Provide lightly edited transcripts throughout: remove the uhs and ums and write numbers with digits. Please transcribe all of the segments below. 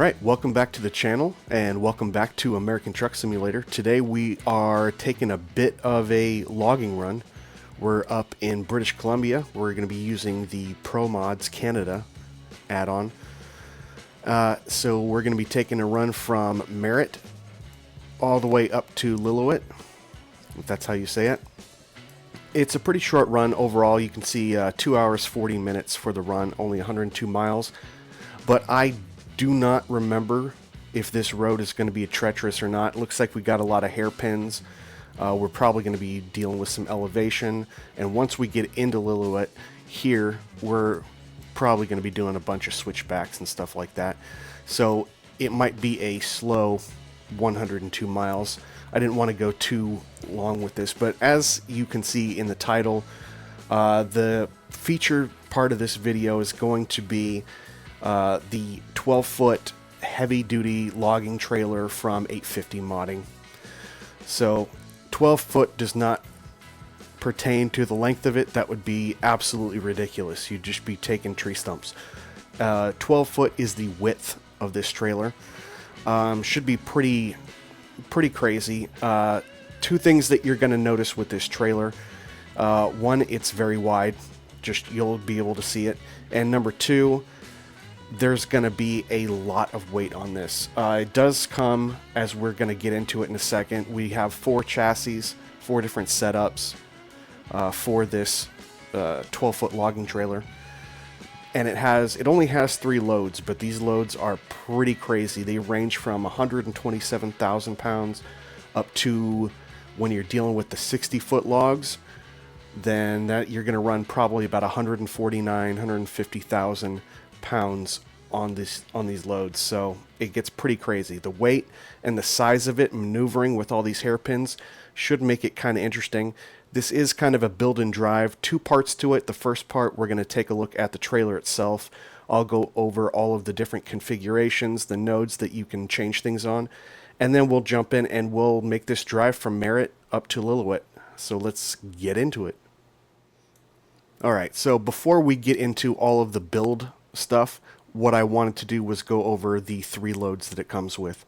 Alright, welcome back to the channel and welcome back to American Truck Simulator. Today we are taking a bit of a logging run. We're up in British Columbia. We're going to be using the Pro Mods Canada add-on. So we're going to be taking a run from Merritt all the way up to Lillooet, if that's how you say it. It's a pretty short run overall. You can see 2 hours 40 minutes for the run, only 102 miles. But I do not remember if this road is going to be treacherous or not. It looks like we got a lot of hairpins. We're probably going to be dealing with some elevation, and once we get into Lillooet here, we're probably going to be doing a bunch of switchbacks and stuff like that. So it might be a slow 102 miles. I didn't want to go too long with this, but as you can see in the title, the feature part of this video is going to be the 12-foot heavy-duty logging trailer from 850 Modding. So 12-foot does not pertain to the length of it. That would be absolutely ridiculous. You'd just be taking tree stumps. 12-foot is the width of this trailer. Should be pretty crazy. Two things that you're going to notice with this trailer. One, it's very wide. Just you'll be able to see it. And number two, there's going to be a lot of weight on this. It does come, as we're going to get into it in a second, we have 4 chassis, 4 different setups for this 12-foot logging trailer. And it only has 3 loads, but these loads are pretty crazy. They range from 127,000 pounds up to, when you're dealing with the 60-foot logs, then you're going to run probably about 150,000 pounds on these loads. So it gets pretty crazy. The weight and the size of it, maneuvering with all these hairpins, should make it kind of interesting. This is kind of a build and drive. 2 parts to it. The first part, we're going to take a look at the trailer itself. I'll go over all of the different configurations, the nodes that you can change things on, and then we'll jump in and we'll make this drive from Merritt up to Lillooet. So let's get into it. Alright, so before we get into all of the build stuff, what I wanted to do was go over the 3 loads that it comes with.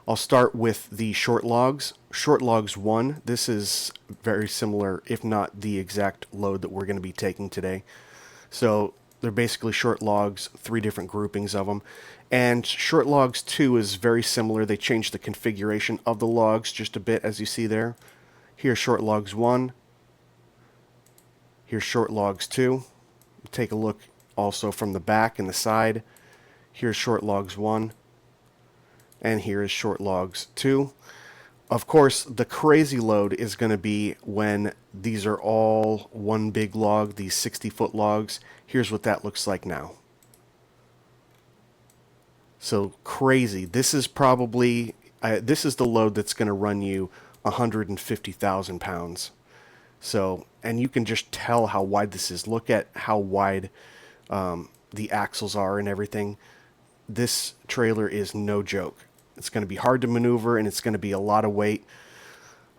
I'll start with the short logs. Short logs 1, this is very similar, if not the exact load that we're going to be taking today. So they're basically short logs, 3 different groupings of them. And short logs 2 is very similar. They changed the configuration of the logs just a bit, as you see there. Here's short logs 1. Here's short logs 2. Take a look also from the back and the side. Here's short logs 1. And here is short logs 2. Of course, the crazy load is going to be when these are all one big log, these 60-foot logs. Here's what that looks like now. So crazy. This is probably, this is the load that's going to run you 150,000 pounds. So, and you can just tell how wide this is. Look at how wide the axles are and everything. This trailer is no joke. It's going to be hard to maneuver and it's going to be a lot of weight.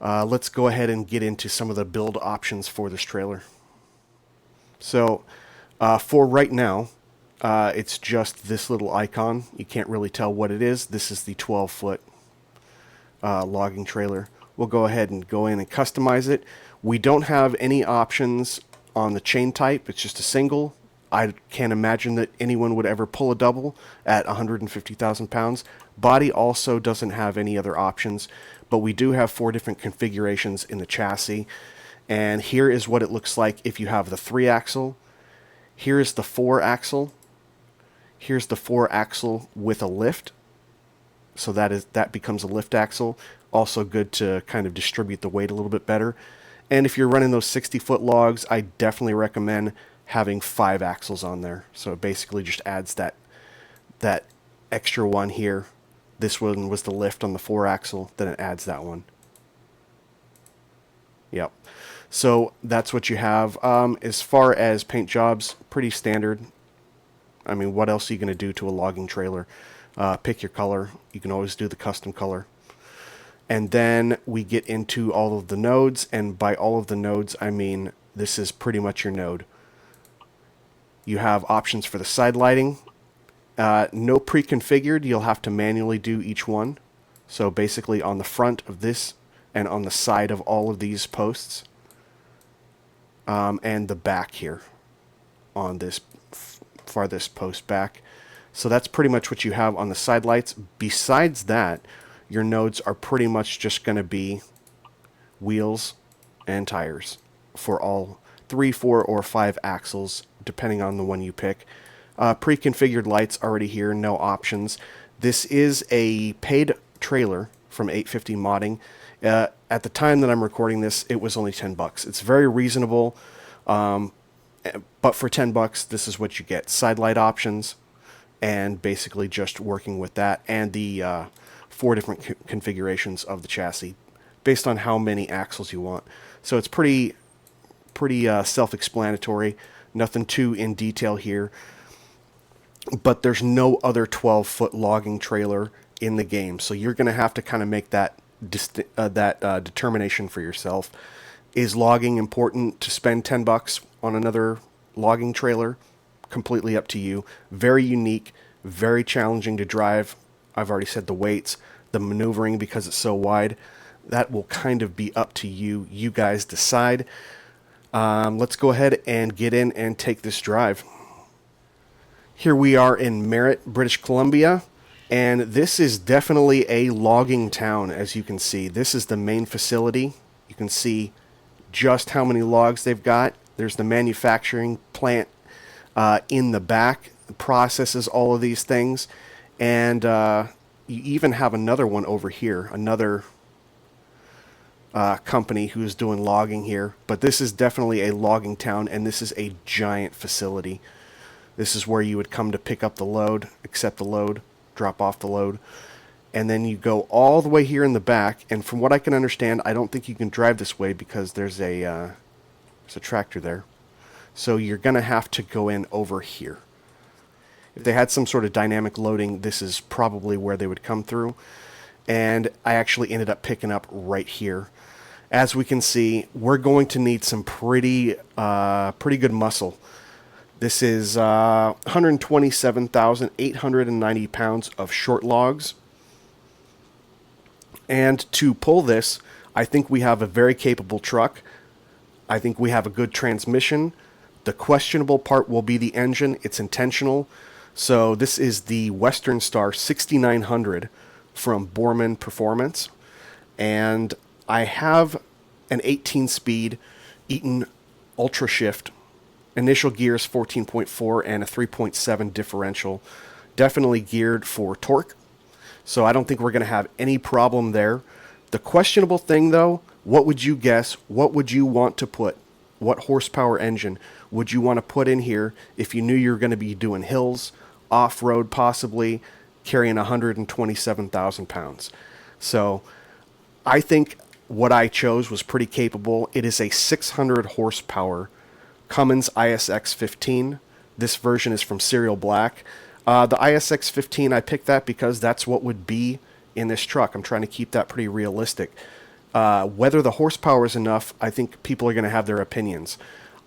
Let's go ahead and get into some of the build options for this trailer. So for right now, it's just this little icon. You can't really tell what it is. This is the 12-foot logging trailer. We'll go ahead and go in and customize it. We don't have any options on the chain type. It's just a single. I can't imagine that anyone would ever pull a double at 150,000 pounds. Body also doesn't have any other options, but we do have 4 different configurations in the chassis. And here is what it looks like if you have the 3-axle. Here's the 4-axle. Here's the 4-axle with a lift. So that becomes a lift axle. Also good to kind of distribute the weight a little bit better. And if you're running those 60-foot logs, I definitely recommend having 5 axles on there. So it basically just adds that extra one here. This one was the lift on the 4-axle, then it adds that one. Yep. So that's what you have. As far as paint jobs, pretty standard. I mean, what else are you going to do to a logging trailer? Pick your color. You can always do the custom color. And then we get into all of the nodes, and by all of the nodes, I mean this is pretty much your node. You have options for the side lighting, No pre-configured. You'll have to manually do each one. So basically on the front of this and on the side of all of these posts, and the back here on this farthest post back. So that's pretty much what you have on the side lights. Besides that, your nodes are pretty much just going to be wheels and tires for all 3, 4, or 5 axles, depending on the one you pick. Pre-configured lights already here, no options. This is a paid trailer from 850 Modding. At the time that I'm recording this, it was only $10. It's very reasonable, but for $10, this is what you get. Side light options, and basically just working with that, and the 4 different configurations of the chassis, based on how many axles you want. So it's pretty self-explanatory. Nothing too in detail here. But there's no other 12-foot logging trailer in the game, so you're going to have to kind of make that determination for yourself. Is logging important to spend $10 on another logging trailer? Completely up to you. Very unique, very challenging to drive. I've already said the weights, the maneuvering because it's so wide. That will kind of be up to you. You guys decide. Let's go ahead and get in and take this drive. Here we are in Merritt, British Columbia, and this is definitely a logging town, as you can see. This is the main facility. You can see just how many logs they've got. There's the manufacturing plant in the back, processes all of these things, and you even have another one over here, another company who's doing logging here. But this is definitely a logging town, and this is a giant facility. This is where you would come to pick up the load, accept the load, drop off the load, and then you go all the way here in the back. And from what I can understand, I don't think you can drive this way because there's a tractor there. So you're going to have to go in over here. If they had some sort of dynamic loading, this is probably where they would come through. And I actually ended up picking up right here. As we can see, we're going to need some pretty good muscle. This is 127,890 pounds of short logs. And to pull this, I think we have a very capable truck. I think we have a good transmission. The questionable part will be the engine. It's intentional. So this is the Western Star 6900 from Bormann Performance. And I have an 18-speed Eaton UltraShift. Initial gears 14.4 and a 3.7 differential. Definitely geared for torque. So I don't think we're going to have any problem there. The questionable thing though, what would you guess? What would you want to put? What horsepower engine would you want to put in here if you knew you were going to be doing hills, off-road possibly, carrying 127,000 pounds? So I think what I chose was pretty capable. It is a 600 horsepower Cummins ISX 15. This version is from SerialBlack. The ISX 15, I picked that because that's what would be in this truck. I'm trying to keep that pretty realistic. Whether the horsepower is enough, I think people are going to have their opinions.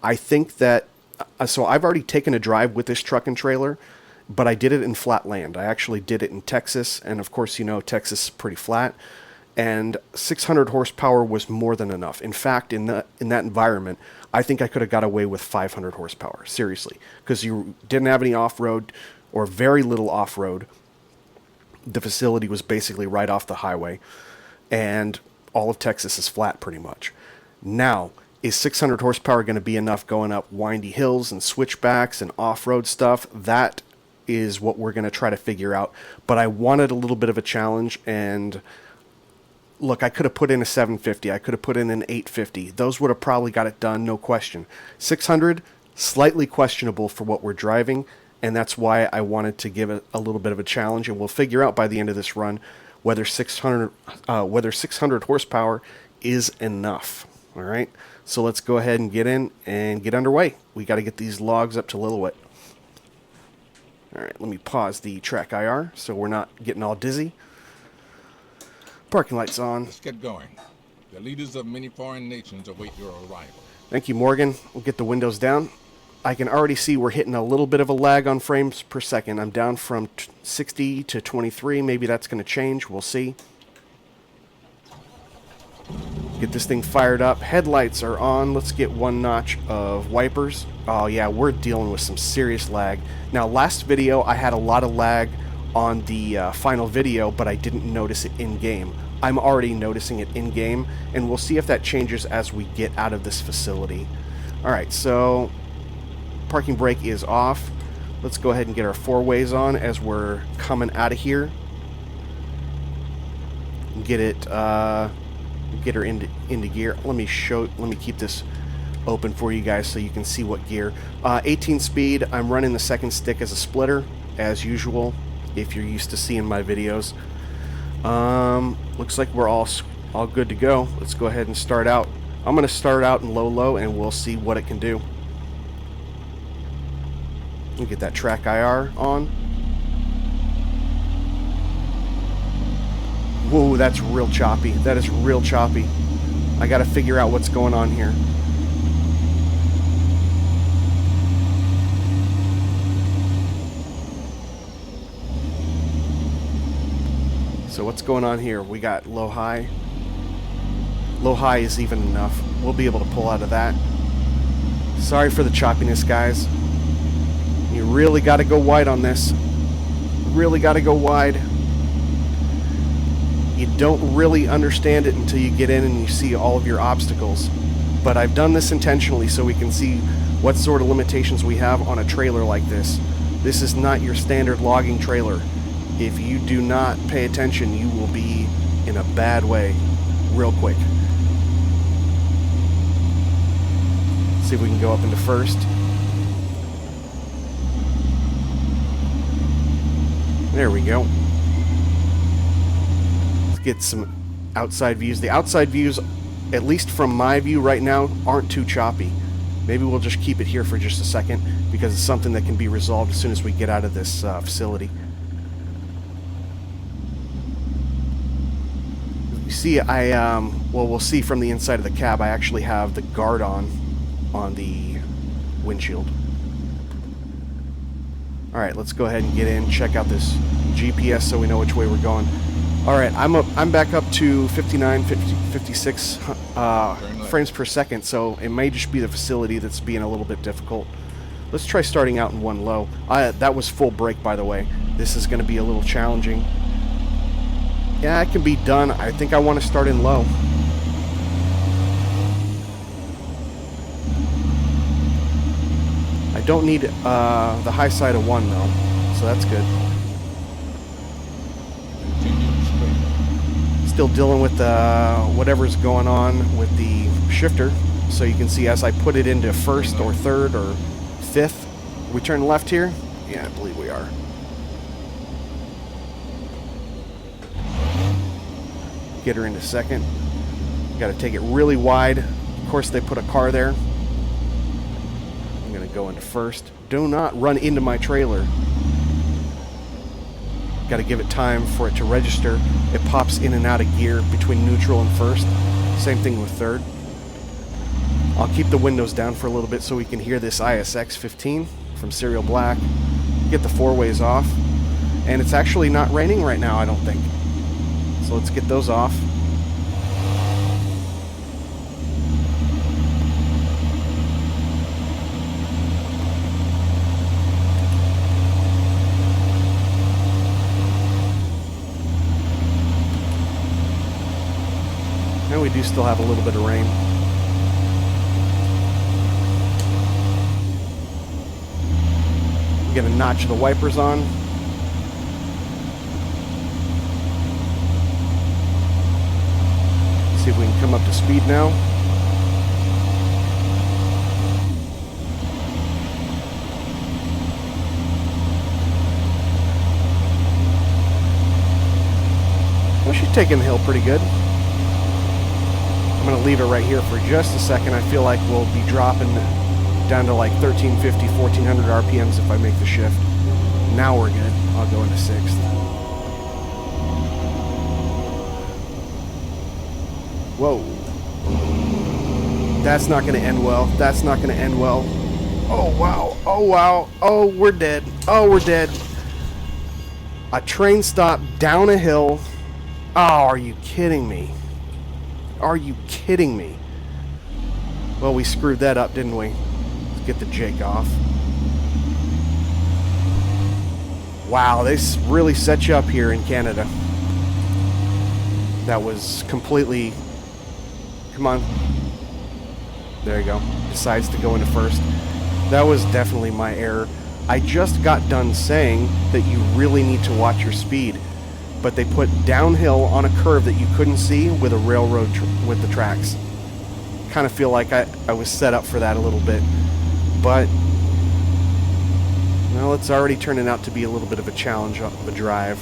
I think that, so I've already taken a drive with this truck and trailer, but I did it in flat land. I actually did it in Texas, and of course, you know, Texas is pretty flat. And 600 horsepower was more than enough. In fact, in that environment, I think I could have got away with 500 horsepower, seriously, because you didn't have any off-road or very little off-road. The facility was basically right off the highway, and all of Texas is flat pretty much. Now, is 600 horsepower going to be enough going up windy hills and switchbacks and off-road stuff? That is what we're going to try to figure out. But I wanted a little bit of a challenge, and look, I could have put in a 750. I could have put in an 850. Those would have probably got it done, no question. 600, slightly questionable for what we're driving, and that's why I wanted to give it a little bit of a challenge, and we'll figure out by the end of this run whether 600 horsepower is enough. All right, so let's go ahead and get in and get underway. We got to get these logs up to Lillooet. All right, let me pause the track IR so we're not getting all dizzy. Parking lights on. Let's get going. The leaders of many foreign nations await your arrival. Thank you, Morgan. We'll get the windows down. I can already see we're hitting a little bit of a lag on frames per second. I'm down from 60 to 23. Maybe that's going to change. We'll see. Get this thing fired up. Headlights are on. Let's get one notch of wipers. Oh yeah, we're dealing with some serious lag. Now, last video I had a lot of lag on the final video, but I didn't notice it in-game. I'm already noticing it in-game, and we'll see if that changes as we get out of this facility. Alright, so parking brake is off. Let's go ahead and get our four-ways on as we're coming out of here. Get it, get her into gear. Let me keep this open for you guys so you can see what gear. 18 speed. I'm running the second stick as a splitter, as usual, if you're used to seeing my videos. Looks like we're all good to go. Let's go ahead and start out. I'm going to start out in low, and we'll see what it can do. We'll get that track IR on. Whoa, that's real choppy. That is real choppy. I got to figure out what's going on here. So what's going on here? We got low-high. Low-high is even enough. We'll be able to pull out of that. Sorry for the choppiness, guys. You really got to go wide on this. Really got to go wide. You don't really understand it until you get in and you see all of your obstacles. But I've done this intentionally so we can see what sort of limitations we have on a trailer like this. This is not your standard logging trailer. If you do not pay attention, you will be in a bad way real quick. See if we can go up into first. There we go. Let's get some outside views. The outside views, at least from my view right now, aren't too choppy. Maybe we'll just keep it here for just a second because it's something that can be resolved as soon as we get out of this facility. You see, well, we'll see from the inside of the cab, I actually have the guard on the windshield. Alright, let's go ahead and get in, check out this GPS so we know which way we're going. Alright, I'm back up to 59, 56 frames per second, so it may just be the facility that's being a little bit difficult. Let's try starting out in one low. That was full brake, by the way. This is going to be a little challenging. Yeah, it can be done. I think I want to start in low. I don't need the high side of 1 though, so that's good. Still dealing with whatever's going on with the shifter. So you can see as I put it into first or third or fifth. We turn left here? Yeah, I believe we are. Get her into second. Got to take it really wide. Of course, they put a car there. I'm going to go into first. Do not run into my trailer. Got to give it time for it to register. It pops in and out of gear between neutral and first. Same thing with third. I'll keep the windows down for a little bit so we can hear this ISX 15 from SerialBlack. Get the four-ways off. And it's actually not raining right now, I don't think. So let's get those off. And we do still have a little bit of rain. Get a notch of the wipers on. See if we can come up to speed now. Well, she's taking the hill pretty good. I'm going to leave it right here for just a second. I feel like we'll be dropping down to like 1350, 1400 RPMs if I make the shift. Now we're good. I'll go into sixth. Whoa. That's not going to end well. That's not going to end well. Oh, wow. Oh, wow. Oh, we're dead. Oh, we're dead. A train stop down a hill. Oh, are you kidding me? Are you kidding me? Well, we screwed that up, didn't we? Let's get the Jake off. Wow, they really set you up here in Canada. That was completely... Come on. There you go. Decides to go into first. That was definitely my error. I just got done saying that you really need to watch your speed, but they put downhill on a curve that you couldn't see with a railroad with the tracks. Kind of feel like I was set up for that a little bit, but well, it's already turning out to be a little bit of a challenge of a drive.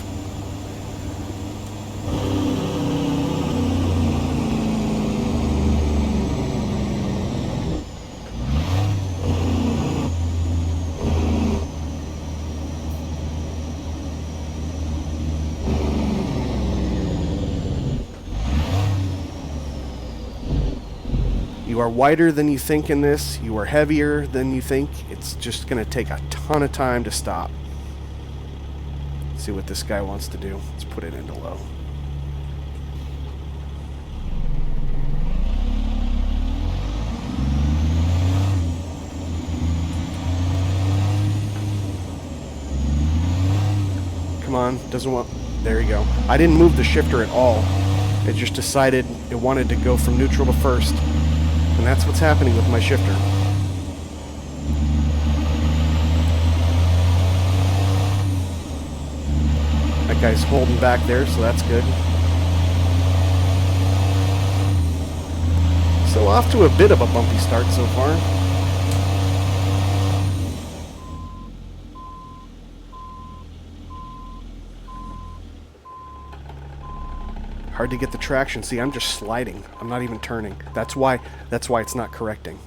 You are wider than you think in this. You are heavier than you think. It's just going to take a ton of time to stop. Let's see what this guy wants to do. Let's put it into low. Come on. Doesn't want... There you go. I didn't move the shifter at all. It just decided it wanted to go from neutral to first. And that's what's happening with my shifter. That guy's holding back there, so that's good. So off to a bit of a bumpy start so far. Hard to get the traction. See, I'm just sliding. I'm not even turning. That's why it's not correcting.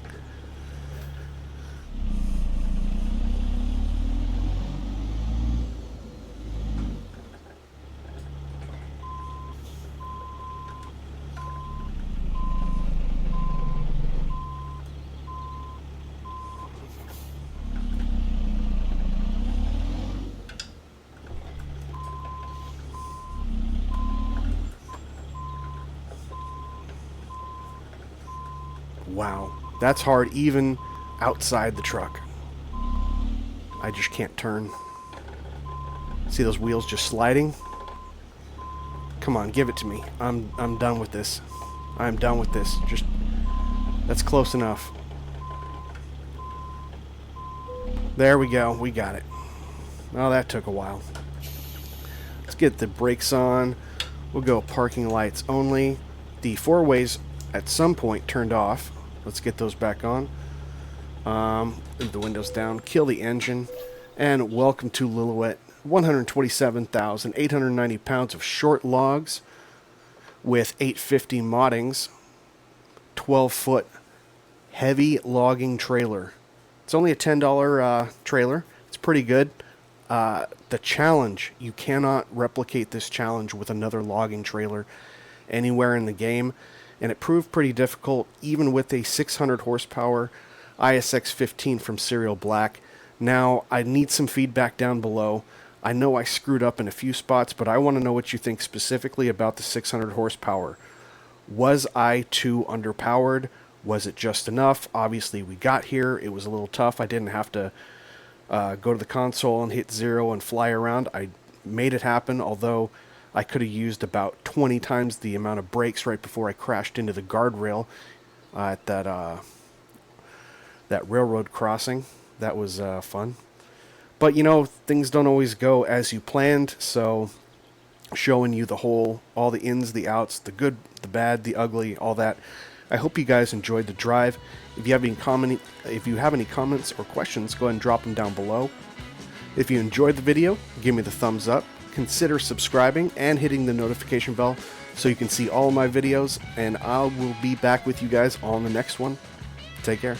Wow, that's hard even outside the truck. I just can't turn. See those wheels just sliding? Come on, give it to me. I'm done with this. I'm done with this. Just that's close enough. There we go. We got it. Oh, that took a while. Let's get the brakes on. We'll go parking lights only. The four ways at some point turned off. Let's get those back on. Leave the windows down. Kill the engine. And welcome to Lillooet. 127,890 pounds of short logs with 850 moddings. 12-foot heavy logging trailer. It's only a $10 trailer. It's pretty good. The challenge, you cannot replicate this challenge with another logging trailer anywhere in the game. And it proved pretty difficult even with a 600 horsepower ISX 15 from SerialBlack. Now, I need some feedback down below. I know I screwed up in a few spots, but I want to know what you think specifically about the 600 horsepower. Was I too underpowered? Was it just enough? Obviously, we got here. It was a little tough. I didn't have to go to the console and hit 0 and fly around. I made it happen, although I could have used about 20 times the amount of brakes right before I crashed into the guardrail at that railroad crossing. That was fun. But, you know, things don't always go as you planned, so showing you the whole, all the ins, the outs, the good, the bad, the ugly, all that. I hope you guys enjoyed the drive. If you have any comments or questions, go ahead and drop them down below. If you enjoyed the video, give me the thumbs up. Consider subscribing and hitting the notification bell so you can see all of my videos, and I will be back with you guys on the next one. Take care.